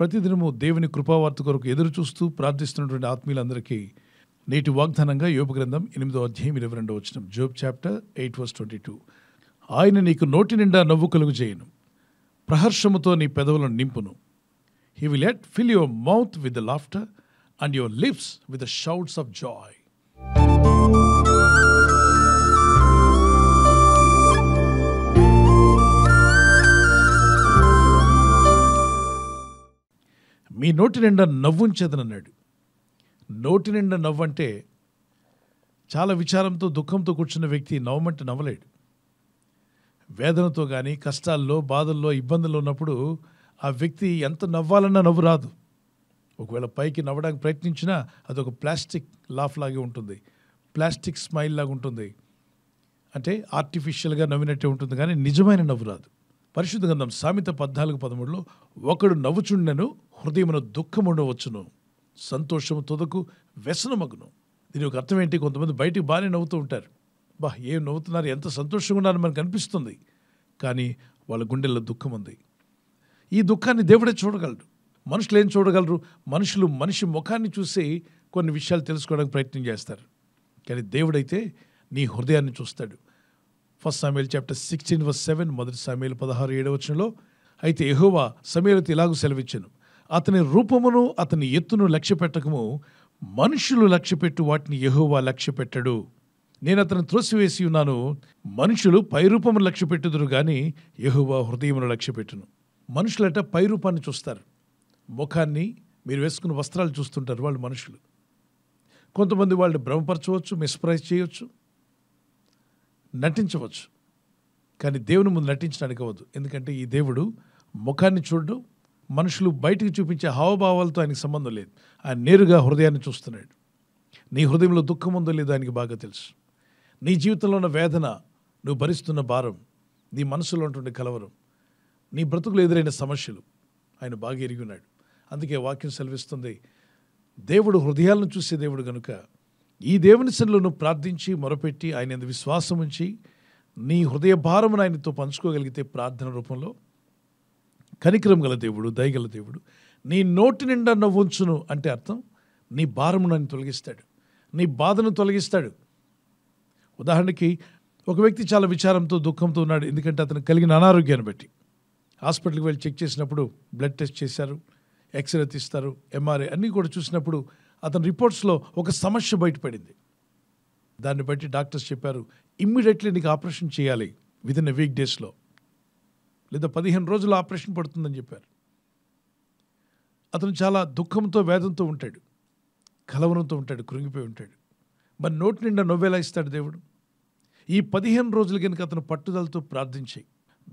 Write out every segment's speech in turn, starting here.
ప్రతిదినము దేవుని కృపావార్త కొరకు ఎదురు చూస్తూ ప్రార్థిస్తున్నటువంటి ఆత్మీయులందరికీ నేటి వాగ్దానంగా యోబు గ్రంథం 8వ అధ్యాయం 22వ వచనం. Job chapter 8:22. ఆయన నీకు నోటి నిండా నవ్వు కలుగు చేయను, ప్రహర్షముతో నీ పెదవులను నింపును. He will yet fill your mouth with the laughter and your lips with the shouts of joy. మీ నోటి నిండా నవ్వుంచేదనన్నాడు. నోటి నిండా నవ్వు అంటే చాలా విచారంతో దుఃఖంతో కూర్చున్న వ్యక్తి నవ్వమంటే నవ్వలేడు. వేదనతో కానీ కష్టాల్లో బాధల్లో ఇబ్బందుల్లో ఉన్నప్పుడు ఆ వ్యక్తి ఎంత నవ్వాలన్నా నవ్వు రాదు. ఒకవేళ పైకి నవ్వడానికి ప్రయత్నించినా అదొక ప్లాస్టిక్ లాఫ్ లాగే ఉంటుంది, ప్లాస్టిక్ స్మైల్ లాగా ఉంటుంది. అంటే ఆర్టిఫిషియల్గా నవ్వినట్టే ఉంటుంది, కానీ నిజమైన నవ్వు రాదు. పరిశుద్ధ గ్రంథం సామెత 14:13 ఒకడు నవ్వుచుండెను హృదయమున దుఃఖముండవచ్చును, సంతోషము తొదకు వ్యసనమగును. దీని ఒక అర్థం ఏంటి? కొంతమంది బయటికి బాగానే నవ్వుతూ ఉంటారు, ఏం నవ్వుతున్నారు, ఎంత సంతోషంగా ఉన్నారని మనకు అనిపిస్తుంది, కానీ వాళ్ళ గుండెల్లో దుఃఖం ఉంది. ఈ దుఃఖాన్ని దేవుడే చూడగలడు. మనుషులు ఏం చూడగలరు? మనుషులు మనిషి ముఖాన్ని చూసి కొన్ని విషయాలు తెలుసుకోవడానికి ప్రయత్నం చేస్తారు, కానీ దేవుడైతే నీ హృదయాన్ని చూస్తాడు. 1 Samuel chapter 16:7, 1 Samuel 16:7 అయితే యెహోవా సమూయేలుతో ఇలాగూ సెలవిచ్చెను, అతని రూపమును అతని ఎత్తును లక్ష్య పెట్టకము, మనుషులు లక్ష్యపెట్టు వాటిని యెహోవా లక్ష్య పెట్టడు. నేను అతను త్రోసివేసి ఉన్నాను, మనుషులు పైరూపమును లక్ష్య పెట్టుదురు కానీ యెహోవా హృదయమును లక్ష్య పెట్టును. మనుషులట పైరూపాన్ని చూస్తారు, ముఖాన్ని, మీరు వేసుకున్న వస్త్రాలు చూస్తుంటారు వాళ్ళు మనుషులు. కొంతమంది వాళ్ళు భ్రమపరచవచ్చు, మిస్ప్రైజ్ చేయవచ్చు, నటించవచ్చు, కానీ దేవుని ముందు నటించడానికి అవ్వదు. ఎందుకంటే ఈ దేవుడు ముఖాన్ని చూడడు, మనుషులు బయటికి చూపించే హావభావాలతో ఆయనకి సంబంధం లేదు. ఆయన నేరుగా హృదయాన్ని చూస్తున్నాడు. నీ హృదయంలో దుఃఖం ఉందో లేదో ఆయనకి బాగా తెలుసు. నీ జీవితంలో ఉన్న వేదన, నువ్వు భరిస్తున్న భారం, నీ మనసులో ఉంటుండే కలవరం, నీ బ్రతుకులు ఎదురైన సమస్యలు ఆయన బాగా ఎరిగి ఉన్నాడు. అందుకే వాక్యం సెలవిస్తుంది, దేవుడు హృదయాలను చూసే దేవుడు కనుక ఈ దేవుని సన్నిధిలో నువ్వు ప్రార్థించి మొరపెట్టి ఆయన యందు విశ్వాసం ఉంచి నీ హృదయ భారమును ఆయనతో పంచుకోగలిగితే ప్రార్థన రూపంలో, కనికరం గల దేవుడు, దయగల దేవుడు నీ నోటి నిండా నవ్వుంచును అంటే అర్థం నీ భారమును ఆయన తొలగిస్తాడు, నీ బాధను తొలగిస్తాడు. ఉదాహరణకి ఒక వ్యక్తి చాలా విచారంతో దుఃఖంతో ఉన్నాడు, ఎందుకంటే అతను కలిగిన అనారోగ్యాన్ని బట్టి. హాస్పిటల్కి వెళ్ళి చెక్ చేసినప్పుడు బ్లడ్ టెస్ట్ చేశారు, ఎక్స్రే తీస్తారు, ఎంఆర్ఐ అన్నీ కూడా చూసినప్పుడు అతని రిపోర్ట్స్లో ఒక సమస్య బయటపడింది. దాన్ని బట్టి డాక్టర్స్ చెప్పారు, ఇమ్మీడియట్లీ నీకు ఆపరేషన్ చేయాలి, విదిన్ ఎ వీక్ డేస్లో, లేదా 15 రోజుల్లో ఆపరేషన్ పడుతుందని చెప్పారు. అతను చాలా దుఃఖంతో వేదంతో ఉంటాడు, కలవరంతో ఉంటాడు, కృంగిపోయి ఉంటాడు. మరి నోటి నిండా నవ్వేలా ఇస్తాడు దేవుడు? ఈ 15 రోజులు కనుక అతను పట్టుదలతో ప్రార్థించి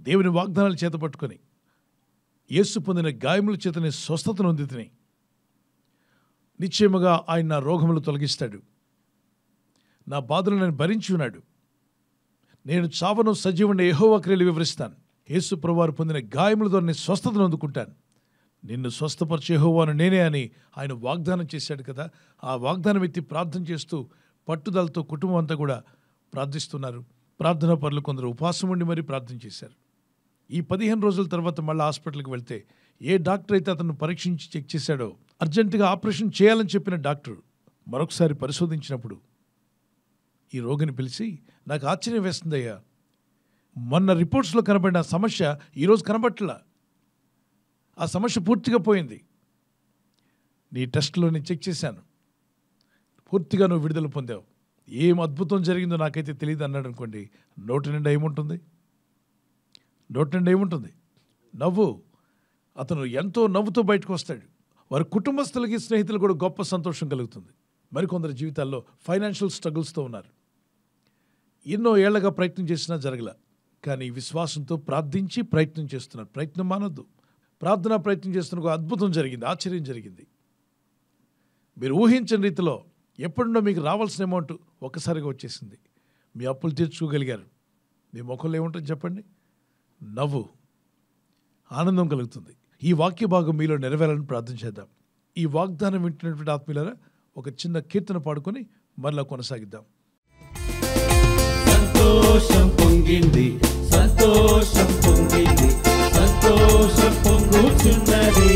దేవుని వాగ్దానాలు చేత పట్టుకొని యేసు పొందిన గాయముల చేతనే స్వస్థతను పొందితిని, నిశ్చయముగా ఆయన నా రోగములు తొలగిస్తాడు, నా బాధలు నేను భరించి ఉన్నాడు, నేను చావను సజీవుని యెహోవా క్రియలు వివరిస్తాను, యేసు ప్రభువారు పొందిన గాయములతో నేను స్వస్థతను అందుకుంటాను, నిన్ను స్వస్థపరిచే యెహోవాను నేనే అని ఆయన వాగ్దానం చేశాడు కదా. ఆ వాగ్దానం ఎత్తి ప్రార్థన చేస్తూ పట్టుదలతో కుటుంబం అంతా కూడా ప్రార్థిస్తున్నారు. ప్రార్థనా పరులు కొందరు ఉపవాసం ఉండి మరీ ప్రార్థన చేశారు. ఈ 15 రోజుల తర్వాత మళ్ళీ హాస్పిటల్కి వెళ్తే ఏ డాక్టర్ అయితే అతను పరీక్షించి చెక్ చేశాడో, అర్జెంటుగా ఆపరేషన్ చేయాలని చెప్పిన డాక్టర్ మరొకసారి పరిశోధించినప్పుడు ఈ రోగిని పిలిచి, నాకు ఆశ్చర్యం వేస్తుందయ్యా, మొన్న రిపోర్ట్స్లో కనబడిన సమస్య ఈరోజు కనబట్టలా, ఆ సమస్య పూర్తిగా పోయింది, నీ టెస్ట్లో నేను చెక్ చేశాను, పూర్తిగా నువ్వు విడుదల పొందావు, ఏం అద్భుతం జరిగిందో నాకైతే తెలియదు అన్నాడు అనుకోండి. నోటి నిండా ఏముంటుంది? నోటి నిండా ఏముంటుంది? నవ్వు. అతను ఎంతో నవ్వుతో బయటకు వస్తాడు. వారి కుటుంబస్తులకి, స్నేహితులు కూడా గొప్ప సంతోషం కలుగుతుంది. మరికొందరు జీవితాల్లో ఫైనాన్షియల్ స్ట్రగుల్స్తో ఉన్నారు, ఎన్నో ఏళ్లగా ప్రయత్నం చేసినా జరగల, కానీ విశ్వాసంతో ప్రార్థించి ప్రయత్నం చేస్తున్నారు. ప్రయత్నం మానొద్దు. ప్రార్థనా ప్రయత్నం చేస్తున్న ఒక అద్భుతం జరిగింది, ఆశ్చర్యం జరిగింది. మీరు ఊహించని రీతిలో ఎప్పుడున్నో మీకు రావాల్సిన అమౌంట్ ఒక్కసారిగా వచ్చేసింది, మీ అప్పులు తీర్చుకోగలిగారు. మీ ముఖంలో ఏముంటుంది చెప్పండి? నవ్వు, ఆనందం కలుగుతుంది. ఈ వాక్య భాగం మీలో నెరవేరాలని ప్రార్థన చేద్దాం. ఈ వాగ్దానం వింటున్నటువంటి ఆత్మీయులారా, ఒక చిన్న కీర్తన పాడుకొని మరలా కొనసాగిద్దాం. సంతోషం పొంగింది, సంతోషం పొంగింది, సంతోషం పొంగుచున్నది.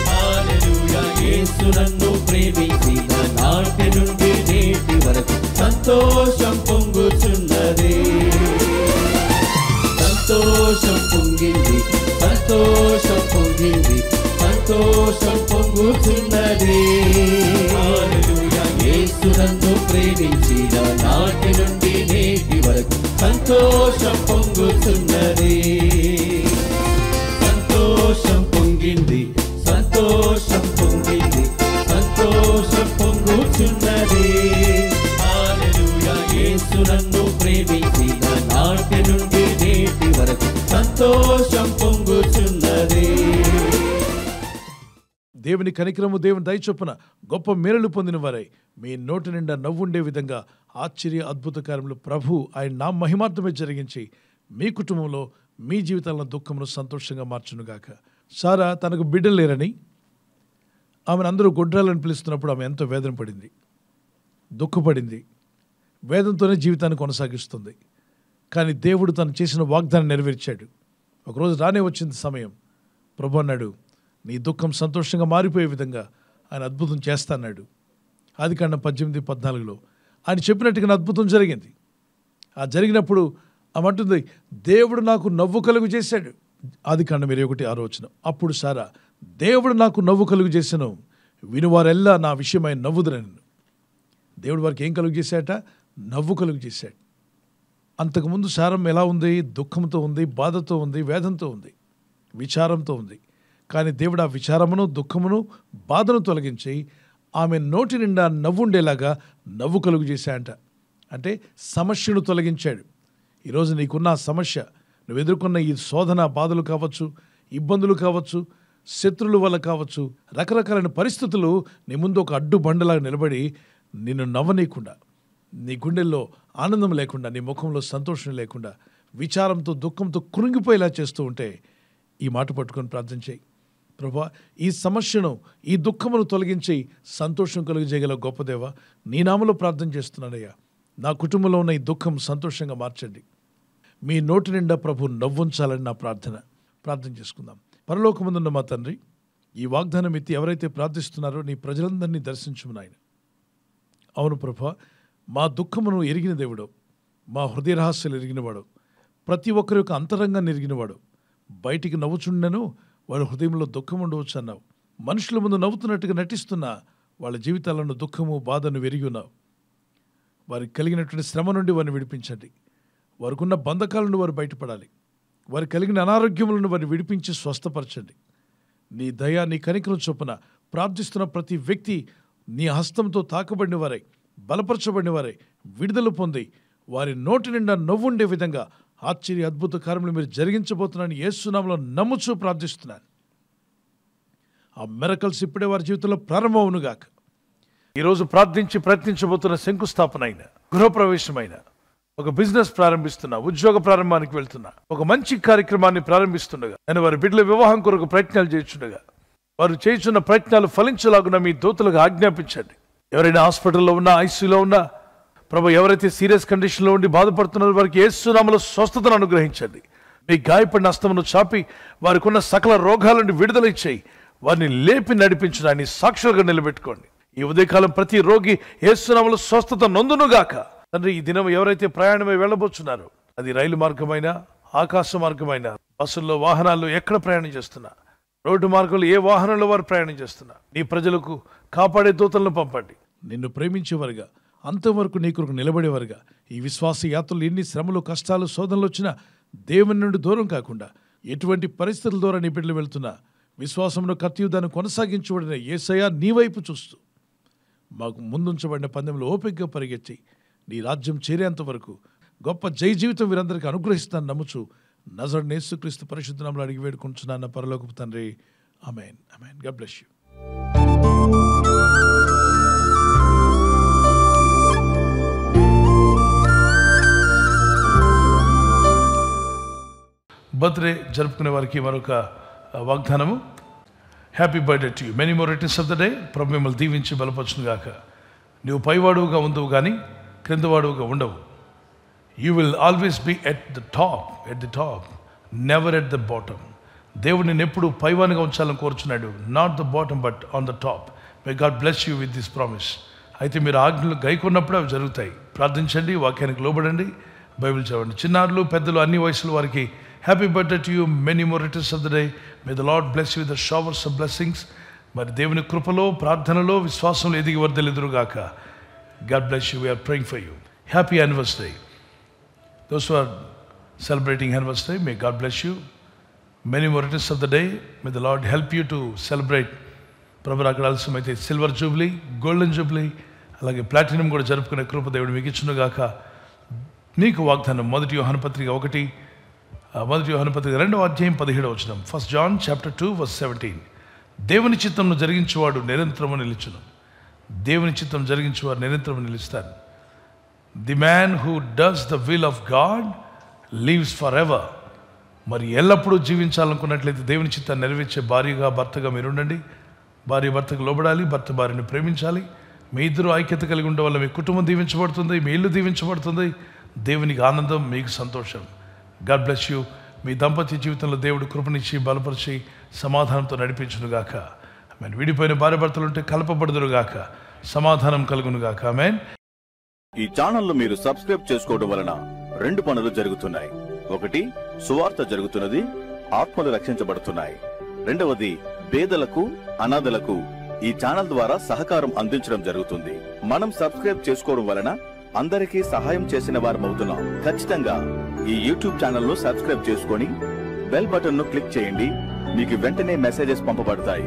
హల్లెలూయా. యేసు నన్ను ప్రేమించిన నాటి నుండి నేటి వరకు సంతోషం పొంగుచున్నది. సంతోషం పొంగింది, సంతోషం పొంగింది, సంతోషం పొంగుచున్నది. హల్లెలూయా. యేసు నన్ను ప్రేమించిన నాటి నుండి నేటి వరకు సంతోషం పొంగుచున్నది. సంతోషం పొంగింది, సంతోషం పొంగింది, సంతోషం పొంగుచున్నది. హల్లెలూయా. యేసు నన్ను ప్రేమించిన నాటి నుండి నేటి వరకు సంతోషం పొంగుచున్నది. దేవుని కనికరము, దేవుని దయ చొప్పున గొప్ప మేలులు పొందిన వారై మీ నోటి నిండా నవ్వుండే విధంగా ఆశ్చర్య అద్భుత కార్యములు ప్రభు ఆయన నా మహిమార్థమే జరిగించి మీ కుటుంబంలో మీ జీవితాలను దుఃఖమును సంతోషంగా మార్చునుగాక. సారా తనకు బిడ్డలు లేరని ఆమెను అందరూ గొడ్రాలని పిలుస్తున్నప్పుడు ఆమె ఎంతో వేదన పడింది, దుఃఖపడింది, వేదంతోనే జీవితాన్ని కొనసాగిస్తుంది. కానీ దేవుడు తను చేసిన వాగ్దానం నెరవేర్చాడు. ఒకరోజు రానే వచ్చింది సమయం. ప్రభు అన్నాడు, నీ దుఃఖం సంతోషంగా మారిపోయే విధంగా ఆయన అద్భుతం చేస్తాన్నాడు. ఆదికాండం 18:14 ఆయన చెప్పినట్టుగా అద్భుతం జరిగింది. ఆ జరిగినప్పుడు ఆమంటుంది, దేవుడు నాకు నవ్వు కలుగు చేశాడు. ఆదికాండం 21:6. అప్పుడు సారా, దేవుడు నాకు నవ్వు కలుగు చేశాను, వినువారెల్లా నా విషయమై నవ్వుదురని. దేవుడు వారికి ఏం కలుగు చేశాట? నవ్వు కలుగు చేశాడు. అంతకుముందు సారం ఎలా ఉంది? దుఃఖంతో ఉంది, బాధతో ఉంది, వేదంతో ఉంది, విచారంతో ఉంది. కానీ దేవుడు ఆ విచారమును, దుఃఖమును, బాధను తొలగించి ఆమె నోటి నిండా నవ్వుండేలాగా నవ్వు కలుగు చేశాయంట. అంటే సమస్యను తొలగించాడు. ఈరోజు నీకున్న సమస్య, నువ్వు ఎదుర్కొన్న ఈ శోధన బాధలు కావచ్చు, ఇబ్బందులు కావచ్చు, శత్రువుల వల్ల కావచ్చు, రకరకాలైన పరిస్థితులు నీ ముందు ఒక అడ్డు బండలాగా నిలబడి నిన్ను నవ్వనీయకుండా, నీ గుండెల్లో ఆనందం లేకుండా, నీ ముఖంలో సంతోషం లేకుండా, విచారంతో దుఃఖంతో కృంగిపోయేలా చేస్తూ ఉంటే ఈ మాట పట్టుకొని ప్రార్థన చేయి. ప్రభా, ఈ సమస్యను, ఈ దుఃఖమును తొలగించి సంతోషం కలిగజేయగల గొప్ప దేవ, నీ నామలో ప్రార్థన చేస్తున్నానయ్యా. నా కుటుంబంలో ఉన్న ఈ దుఃఖం సంతోషంగా మార్చండి. మీ నోటి నిండా ప్రభు నవ్వుంచాలని నా ప్రార్థన చేసుకుందాం. పరలోకమందున్న మా తండ్రి, ఈ వాగ్దానం ఎత్తి ఎవరైతే ప్రార్థిస్తున్నారో నీ ప్రజలందరినీ దర్శించుము నాయన. అవును ప్రభా, మా దుఃఖమును ఎరిగిన దేవుడు, మా హృదయ రహస్యాలు ఎరిగినవాడు, ప్రతి ఒక్కరి యొక్క అంతరంగాన్ని ఎరిగినవాడు. బయటికి నవ్వుచుండెను, వాళ్ళ హృదయంలో దుఃఖం ఉండవచ్చు అన్నావు. మనుషుల ముందు నవ్వుతున్నట్టుగా నటిస్తున్నా వాళ్ళ జీవితాలను దుఃఖము, బాధను ఎరిగి ఉన్నావు. వారికి కలిగినటువంటి శ్రమ నుండి వారిని విడిపించండి. వారికి ఉన్న బంధకాలను వారు బయటపడాలి. వారికి కలిగిన అనారోగ్యములను వారిని విడిపించి స్వస్థపరచండి. నీ దయ, నీ కనికరం చొప్పున ప్రార్థిస్తున్న ప్రతి వ్యక్తి నీ హస్తంతో తాకబడిన వారై, బలపరచబడిన వారై, విడుదల పొంది వారి నోటి నిండా నవ్వుండే విధంగా ఆశ్చర్య అద్భుత కార్యములు మీరు జరిగించబోతున్నాను యేసు నామములో నమ్ముచూ ప్రార్థిస్తున్నాను. ఆ మిరకల్స్ ఇప్పుడే వారి జీవితంలో ప్రారంభమవునుగాక. ఈరోజు ప్రార్థించి ప్రయత్నించబోతున్న శంకుస్థాపన అయిన, గృహప్రవేశమైన, ఒక బిజినెస్ ప్రారంభిస్తున్నా, ఉద్యోగ ప్రారంభానికి వెళ్తున్నా, ఒక మంచి కార్యక్రమాన్ని ప్రారంభిస్తుండగా, నేను వారి బిడ్డల వివాహం కొరకు ప్రయత్నాలు చేస్తుండగా, వారు చేస్తున్న ప్రయత్నాలు ఫలించలాగున మీ దూతలకు ఆజ్ఞాపించండి. ఎవరైనా హాస్పిటల్లో ఉన్నా, ఐసీయూలో ఉన్నా, ప్రభు ఎవరైతే సీరియస్ కండిషన్లో ఉండి బాధపడుతున్నారో వారికి యేసు నామములో స్వస్థతను అనుగ్రహించండి. మీ గాయపడిన హస్తమును చాపి వారికి ఉన్న సకల రోగాల నుండి విడుదల ఇచ్చేయి. వారిని లేపి నడిపించడాన్ని సాక్షులుగా నిలబెట్టుకోండి. ఈ ఉదయకాలం ప్రతి రోగి యేసు నామములో స్వస్థత నొందునుగాక. తండ్రి, ఈ దినం ఎవరైతే ప్రయాణమై వెళ్ళబోతున్నారో, అది రైలు మార్గమైనా, ఆకాశ మార్గమైనా, బస్సుల్లో, వాహనాల్లో ఎక్కడ ప్రయాణం చేస్తున్నా, రోడ్డు మార్గంలో ఏ వాహనంలో వారు ప్రయాణం చేస్తున్నా, నీ ప్రజలకు కాపాడే దూతలను పంపండి. నిన్ను ప్రేమించేవారుగా, అంతవరకు నీ కొరకు నిలబడేవారుగా, ఈ విశ్వాస యాత్రలు ఎన్ని శ్రమలు, కష్టాలు, శోధనలు వచ్చినా దేవుని నుండి దూరం కాకుండా, ఎటువంటి పరిస్థితుల ద్వారా నీ బిడ్డలు వెళ్తున్నా విశ్వాసంలో కర్తవ్యాన్ని కొనసాగించబడిన యేసయ్య నీ వైపు చూస్తూ మాకు ముందుంచబడిన పందెంలో ఓపికగా పరిగెత్తి నీ రాజ్యం చేరేంత వరకు గొప్ప జయ జీవితం వీరందరికీ అనుగ్రహిస్తాను నమ్ముచు నజరేయుడైన యేసుక్రీస్తు పరిశుద్ధ నామములో అడిగి వేడుకుంటున్నాను పరలోకపు తండ్రి. Amen. Amen. God bless you. Birthday జరుపుకునే వారికి మరొక వాగ్దానము. Happy birthday to you. Many more returns of the day. ప్రభు మిమ్మల్ని దీవించి బలపరచును గాక. నువ్వు పైవాడుగా ఉండవు కానీ క్రిందవాడుగా ఉండవు. You will always be at the top, never at the bottom. దేవుడు నిన్ను ఎప్పుడు పైవానిగా ఉంచాలని కోరుచున్నాడు. Not the bottom but on the top. May God bless you with this promise. అయితే మీరు ఆజ్ఞలు గైకొన్నప్పుడు అవి జరుగుతాయి. ప్రార్థించండి, వాక్యానికి లోబడండి, బైబిల్ చదవండి. చిన్నారులు పెద్దలు అన్ని వయసుల వారికి happy birthday to you, many more returns of the day. May the Lord bless you with the showers of blessings. మరి దేవుని కృపలో, ప్రార్థనలో, విశ్వాసంలో ఎదిగి వర్ధలెదురుగాక. God bless you. We are praying for you. Happy anniversary. Those who are celebrating anniversary, may God bless you. Many more returns of the day. May the Lord help you to celebrate. ప్రభు అక్కడ ఆలస్యమైతే silver jubilee, golden jubilee, అలాగే platinum కూడా జరుపుకునే కృప దేవుడు మీకు ఇచ్చునుగాక. నీకు వాగ్దానం 1 యోహాను పత్రిక 2వ అధ్యాయం 17వ వచనం. 1 John chapter 2 verse 17. దేవుని చిత్తంను జరిగించేవాడు నిరంతరము నిలుచును. దేవుని చిత్తం జరిగించేవాడు నిరంతరము నిలుస్తాడు. The man who does the will of God lives for ever. మరి ఎల్లప్పుడూ జీవించాలనుకున్నట్లయితే దేవుని చిత్తాన్ని నెరవేర్చే భార్యగా, భర్తగా మీరు ఉండండి. భార్య భర్తకు లోబడాలి, భర్త భార్యను ప్రేమించాలి. మీ ఇద్దరు ఐక్యత కలిగి ఉండడం వల్ల మీ కుటుంబం దీవించబడుతుంది, మీ ఇల్లు దీవించబడుతుంది. దేవునికి ఆనందం, మీకు సంతోషం. God bless you. మీ దాంపత్య జీవితంలో దేవుడు కృపనిచ్చి, బలపరిచి, సమాధానంతో నడిపించునుగాక. ఆమేన్. విడిపోయిన భార్య భర్తలు ఉంటే కలపబడుదురుగాక, సమాధానం కలుగునుగాక. ఆమేన్. ఈ ఛానల్ను మీరు సబ్స్క్రైబ్ చేసుకోవడం వలన 2 పనులు జరుగుతున్నాయి. ఒకటి, సువార్త జరుగుతున్నది, ఆత్మలు రక్షించబడుతున్నాయి. రెండవది, పేదలకు, అనాథలకు ఈ ఛానల్ ద్వారా సహకారం అందించడం జరుగుతుంది. మనం సబ్స్క్రైబ్ చేసుకోవడం వలన అందరికీ సహాయం చేసిన వారమవుతున్నాం. ఖచ్చితంగా ఈ యూట్యూబ్ ఛానల్ ను సబ్స్క్రైబ్ చేసుకొని బెల్ బటన్ ను క్లిక్ చేయండి. మీకు వెంటనే మెసేజెస్ పంపబడతాయి.